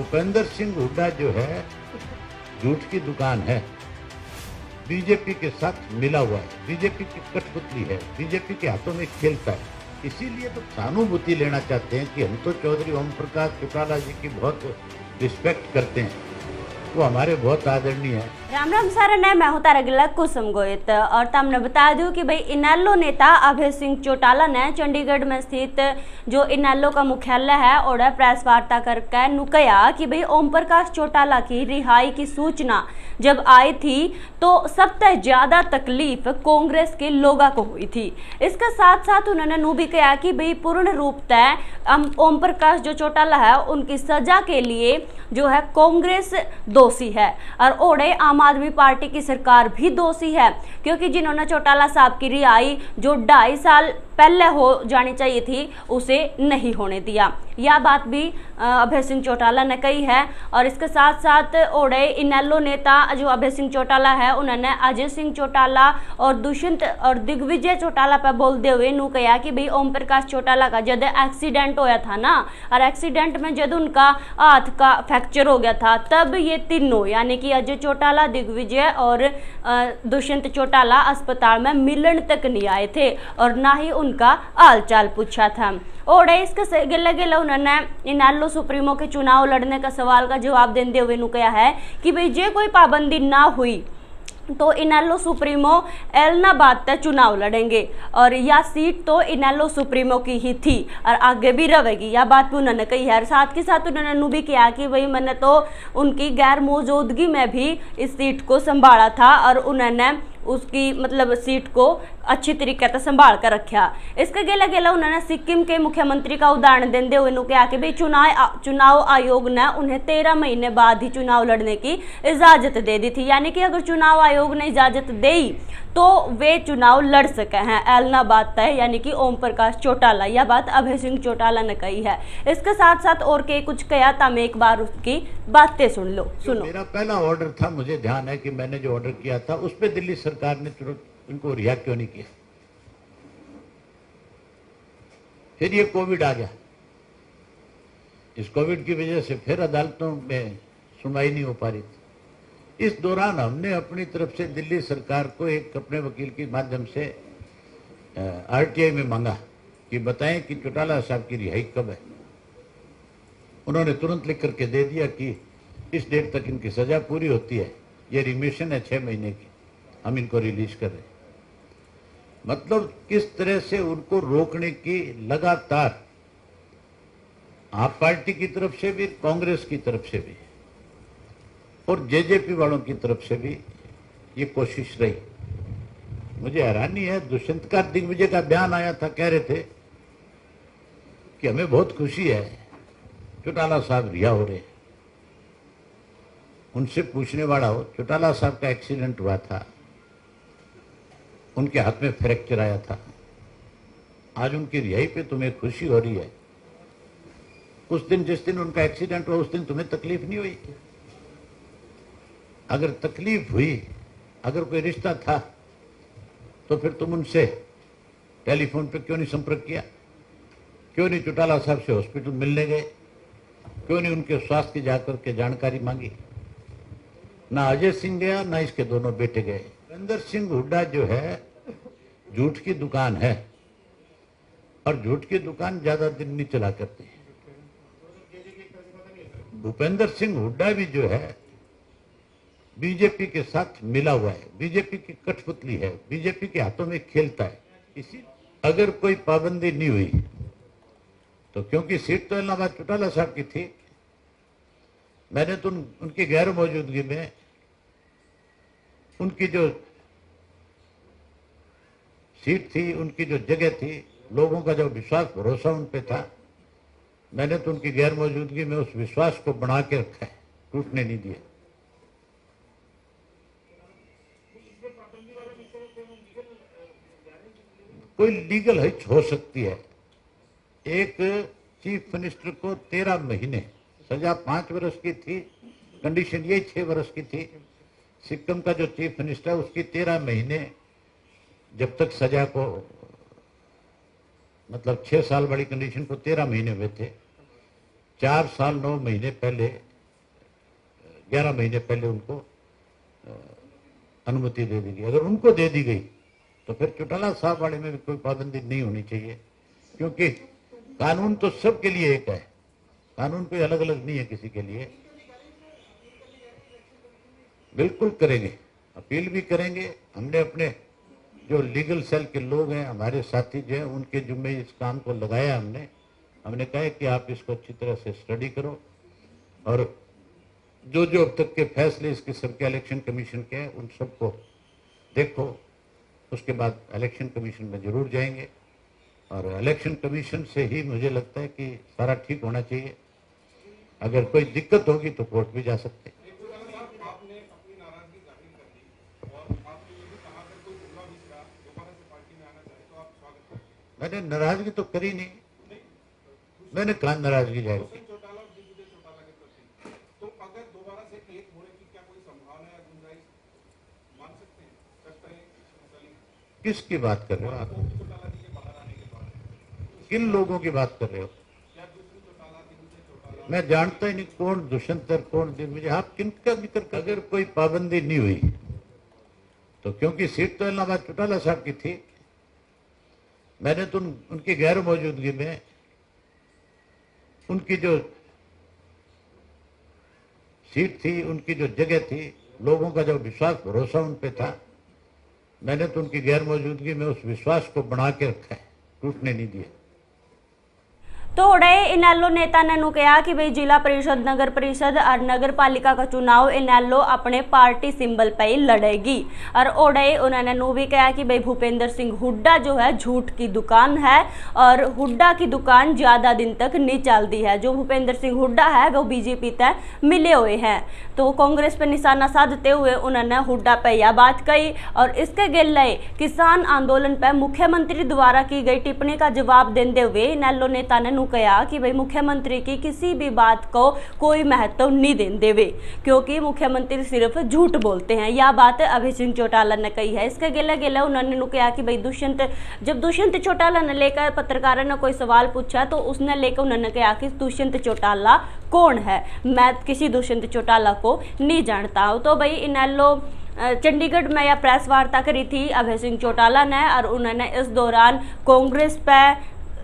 भूपेंद्र सिंह हुड्डा जो है झूठ की दुकान है, बीजेपी के साथ मिला हुआ है, बीजेपी की कठपुतली है, बीजेपी के हाथों में खेलता है। इसीलिए तो सहानुभूति लेना चाहते हैं कि हम तो चौधरी ओम प्रकाश चौटाला जी की बहुत रिस्पेक्ट करते हैं, वो हमारे बहुत आदरणीय है। राम राम सारण है, मैं हूं तारा गिला कुसुम गोयत और तमने बता दूं कि भाई इनेलो नेता अभय सिंह चौटाला ने चंडीगढ़ में स्थित जो इनेलो का मुख्यालय है और प्रेस वार्ता करके नुकया कि भाई ओम प्रकाश चौटाला की रिहाई की सूचना जब आई थी तो सबसे ज्यादा तकलीफ कांग्रेस के लोगों को हुई थी। इसके साथ साथ उन्होंने नू भी कहा कि भाई पूर्ण रूप तय ओम प्रकाश जो चौटाला है उनकी सजा के लिए जो है कांग्रेस दोषी है और ओड़े आम आदमी पार्टी की सरकार भी दोषी है, क्योंकि जिन्होंने चौटाला साहब की रिहाई जो 2.5 साल पहले हो जानी चाहिए थी उसे नहीं होने दिया। यह बात भी अभय सिंह चौटाला ने कही है। और इसके साथ साथ ओड़े इनेलो नेता जो अभय सिंह चौटाला है उन्होंने अजय सिंह चौटाला और दुष्यंत और दिग्विजय चौटाला पर बोलते हुए नू कहा कि भाई ओम प्रकाश चौटाला का जब एक्सीडेंट होया था ना, और एक्सीडेंट में जब उनका हाथ का फ्रैक्चर हो गया था तब ये तीनों यानी कि अजय चौटाला, दिग्विजय और दुष्यंत चौटाला अस्पताल में मिलन तक नहीं आए थे और ना ही उनका हाल चाल पूछा था। और इसके गिले गिले उन्होंने इनेलो सुप्रीमो के चुनाव लड़ने का सवाल का जवाब देते हुए नु कहा है कि भाई जे कोई पाबंदी ना हुई तो इनेलो सुप्रीमो एलनाबाद तक चुनाव लड़ेंगे और यह सीट तो इनेलो सुप्रीमो की ही थी और आगे भी रहेगी। यह बात भी उन्होंने कही है। साथ के साथ उन्होंने नू भी किया कि भाई मैंने तो उनकी गैर मौजूदगी में भी इस सीट को संभाला था और उन्होंने उसकी मतलब सीट को अच्छी तरीके से संभाल कर रखा। इसके गेला गेला उन्होंने सिक्किम के मुख्यमंत्री का उदाहरण देते हुए कहा कि भाई चुनाव आयोग ने उन्हें 13 महीने बाद ही चुनाव लड़ने की इजाजत दे दी थी, यानी कि अगर चुनाव आयोग ने इजाजत दी तो वे चुनाव लड़ सके हैं एलनाबाद तय, यानी कि ओम प्रकाश चौटाला। यह बात अभय सिंह चौटाला ने कही है। इसके साथ साथ और के कुछ कहा था, मैं एक बार उसकी बातें सुन लो। सुनो। मेरा पहला ऑर्डर था, मुझे ध्यान है कि मैंने जो ऑर्डर किया था उस पर दिल्ली सरकार ने तुरंत इनको रिहा क्यों नहीं किया। फिर ये कोविड आ गया, इस कोविड की वजह से फिर अदालतों में सुनवाई नहीं हो पा रही थी। इस दौरान हमने अपनी तरफ से दिल्ली सरकार को एक अपने वकील के माध्यम से आरटीआई में मांगा कि बताएं कि चौटाला साहब की रिहाई कब है। उन्होंने तुरंत लिख करके दे दिया कि इस डेट तक इनकी सजा पूरी होती है, ये रिमिशन है 6 महीने की, हम इनको रिलीज कर रहे हैं। मतलब किस तरह से उनको रोकने की लगातार आप पार्टी की तरफ से भी, कांग्रेस की तरफ से भी और जेजेपी वालों की तरफ से भी ये कोशिश रही। मुझे हैरानी है, दुष्यंत का दिग्विजय का बयान आया था, कह रहे थे कि हमें बहुत खुशी है चौटाला साहब रिहा हो रहे हैं। उनसे पूछने वाला हो, चौटाला साहब का एक्सीडेंट हुआ था, उनके हाथ में फ्रैक्चर आया था, आज उनकी रिहाई पे तुम्हें खुशी हो रही है। उस दिन जिस दिन उनका एक्सीडेंट हुआ उस दिन तुम्हें तकलीफ नहीं हुई? अगर तकलीफ हुई, अगर कोई रिश्ता था तो फिर तुम उनसे टेलीफोन पे क्यों नहीं संपर्क किया? क्यों नहीं चौटाला साहब से हॉस्पिटल मिलने गए? क्यों नहीं उनके स्वास्थ्य की जाकर के जानकारी मांगी? ना अजय सिंह गया, ना इसके दोनों बेटे गए। भूपेंद्र सिंह हुड्डा जो है झूठ की दुकान है और झूठ की दुकान ज्यादा दिन नहीं चला करती। भूपेंद्र सिंह हुड्डा भी जो है बीजेपी के साथ मिला हुआ है, बीजेपी की कठपुतली है, बीजेपी के हाथों में खेलता है। इसी अगर कोई पाबंदी नहीं हुई तो, क्योंकि सीट तो इलाहाबाद चौटाला साहब की थी, मैंने तो उनकी गैर मौजूदगी में उनकी जो सीट थी, उनकी जो जगह थी, लोगों का जो विश्वास भरोसा उन पे था, मैंने तो उनकी गैर मौजूदगी में उस विश्वास को बना के रखा है, टूटने नहीं दिया। कोई लीगल हिच हो सकती है। एक चीफ मिनिस्टर को 13 महीने, सजा 5 वर्ष की थी, कंडीशन यही 6 वर्ष की थी। सिक्किम का जो चीफ मिनिस्टर है उसकी 13 महीने जब तक सजा को, मतलब 6 साल वाली कंडीशन को 13 महीने हुए थे। 4 साल 9 महीने पहले 11 महीने पहले उनको अनुमति दे दी गई। अगर उनको दे दी गई तो फिर चौटाला साहब वाले में भी कोई पाबंदी नहीं होनी चाहिए, क्योंकि कानून तो सबके लिए एक है, कानून कोई अलग अलग नहीं है किसी के लिए। बिल्कुल करेंगे, अपील भी करेंगे। हमने अपने जो लीगल सेल के लोग हैं, हमारे साथी जो हैं, उनके जिम्मे इस काम को लगाया। हमने कहा है कि आप इसको अच्छी तरह से स्टडी करो और जो जो अब तक के फैसले इसके सबके इलेक्शन कमीशन के हैं उन सबको देखो, उसके बाद इलेक्शन कमीशन में जरूर जाएंगे और इलेक्शन कमीशन से ही मुझे लगता है कि सारा ठीक होना चाहिए। अगर कोई दिक्कत होगी तो कोर्ट भी जा सकते हैं। मैंने नाराजगी तो करी नहीं, मैंने कहा नाराजगी जाहिर की। किसकी बात कर रहे हो आप? किन लोगों की बात कर रहे हो? मैं जानता ही नहीं कौन दुष्यंत है कौन दिग्विजय। आप किनका जिक्र कर? अगर कोई पाबंदी नहीं हुई तो क्योंकि सीट तो इलाहाबाद चौटाला साहब की थी, मैंने तो उनकी गैर मौजूदगी में उनकी जो सीट थी, उनकी जो जगह थी, लोगों का जो विश्वास भरोसा उन पे था, मैंने तो उनकी गैर मौजूदगी में उस विश्वास को बना के रखा है, टूटने नहीं दिया। तो इनेलो नेता ने कहा कि भाई जिला परिषद, नगर परिषद और नगर पालिका का चुनाव इनेलो अपने पार्टी सिंबल पे ही लड़ेगी। और उन्होंने भी कहा कि भाई भूपेंद्र सिंह हुड्डा जो है झूठ की दुकान है और हुड्डा की दुकान ज्यादा दिन तक नहीं चलती है। जो भूपेंद्र सिंह हुड्डा है वो बीजेपी तय मिले हुए हैं। तो कांग्रेस पर निशाना साधते हुए उन्होंने हुड्डा पे यह बात कही और इसके गिले किसान आंदोलन पर मुख्यमंत्री द्वारा की गई टिप्पणी का जवाब देते हुए इनेलो नेता ने कहा कि भाई मुख्यमंत्री की किसी भी बात को कोई महत्व नहीं देते हुए, क्योंकि मुख्यमंत्री सिर्फ झूठ बोलते हैं। यह बात अभय सिंह चौटाला ने कही है। इसके गिले उन्होंने कहा कि भाई जब दुष्यंत चौटाला ने लेकर पत्रकारों ने कोई सवाल पूछा तो उसने लेकर उन्होंने कहा कि दुष्यंत चौटाला कौन है, मैं किसी दुष्यंत चौटाला को नहीं जानता हूँ। तो भाई इनेलो चंडीगढ़ में यह प्रेस वार्ता करी थी अभय सिंह चौटाला ने और उन्होंने इस दौरान कांग्रेस पे,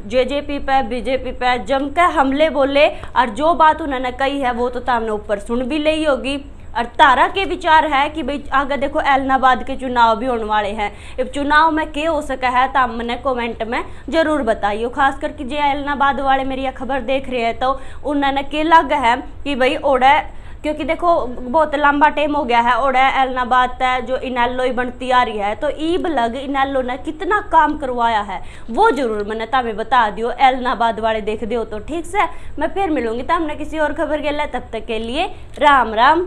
जेजेपी पे, बीजेपी पे जमकर हमले बोले और जो बात उन्होंने कही है वो तो हमने ऊपर सुन भी ली होगी। और तारा के विचार है कि भाई आगे देखो एलनाबाद के चुनाव भी होने वाले हैं। इस चुनाव में क्या हो सका है तो हमने कमेंट में जरूर बताइए। खास करके जो एलनाबाद वाले मेरी यह खबर देख रहे हैं तो उन्होंने क्या लग है कि भाई ओड़ा, क्योंकि देखो बहुत लंबा टाइम हो गया है और एलनाबाद है जो इनेलो ही बनती आ रही है, तो ईब लग इनेलो ने कितना काम करवाया है वो जरूर मैंने तमें बता दियो। एलनाबाद वाले देख दियो तो ठीक से। मैं फिर मिलूंगी तमने किसी और खबर के लिए, तब तक के लिए राम राम।